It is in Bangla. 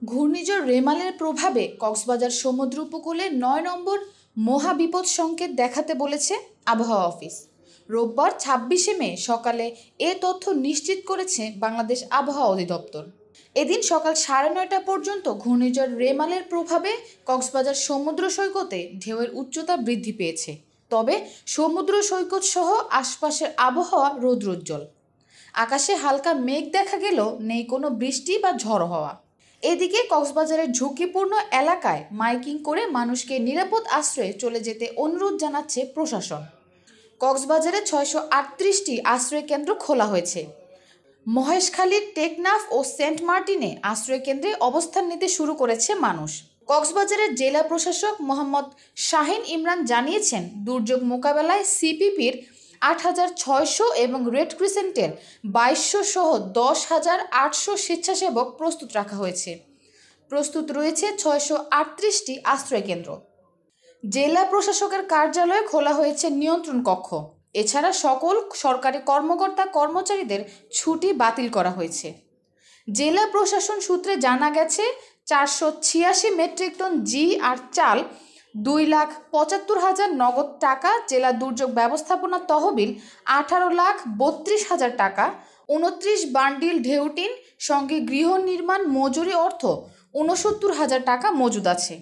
ঘূর্ণিঝড় রেমালের প্রভাবে কক্সবাজার সমুদ্র উপকূলে ৯ নম্বর মহাবিপদ সংকেত দেখাতে বলেছে আবহাওয়া অফিস। রোববার ২৬শে মে সকালে এ তথ্য নিশ্চিত করেছে বাংলাদেশ আবহাওয়া অধিদপ্তর। এদিন সকাল ৯:৩০ পর্যন্ত ঘূর্ণিঝড় রেমালের প্রভাবে কক্সবাজার সমুদ্র সৈকতে ঢেউয়ের উচ্চতা বৃদ্ধি পেয়েছে। তবে সমুদ্র সৈকত সহ আশপাশের আবহাওয়া রৌদ্রোজ্জ্বল। আকাশে হালকা মেঘ দেখা গেলেও নেই কোনো বৃষ্টি বা ঝড় হওয়া। এদিকে কক্সবাজারের ঝুঁকিপূর্ণ এলাকায় মাইকিং করে মানুষকে নিরাপদ আশ্রয়ে চলে যেতে অনুরোধ জানাচ্ছে প্রশাসন। কক্সবাজারে ৬৩৮টি আশ্রয়কেন্দ্র খোলা হয়েছে। মহেশখালীর টেকনাফ ও সেন্ট মার্টিনে আশ্রয়কেন্দ্রে অবস্থান নিতে শুরু করেছে মানুষ। কক্সবাজারের জেলা প্রশাসক মোহাম্মদ শাহিন ইমরান জানিয়েছেন, দুর্যোগ মোকাবেলায় সিপিপির ৮৬০০ এবং রেড ক্রিসেন্টের ২২০০ সহ ১০,৮০০ স্বেচ্ছাসেবক প্রস্তুত রাখা হয়েছে। প্রস্তুত রয়েছে ৬৩৮টি আশ্রয়কেন্দ্র। জেলা প্রশাসকের কার্যালয়ে খোলা হয়েছে নিয়ন্ত্রণ কক্ষ। এছাড়া সকল সরকারি কর্মকর্তা কর্মচারীদের ছুটি বাতিল করা হয়েছে। জেলা প্রশাসন সূত্রে জানা গেছে, ৪৮৬ মেট্রিক টন জি আর চাল, ২,৭৫,০০০ নগদ টাকা, জেলা দুর্যোগ ব্যবস্থাপনা তহবিল ১৮,৩২,০০০ টাকা, ২৯ বান্ডিল ঢেউটিন, সঙ্গে গৃহ নির্মাণ মজুরি অর্থ ৬৯,০০০ টাকা মজুদ আছে।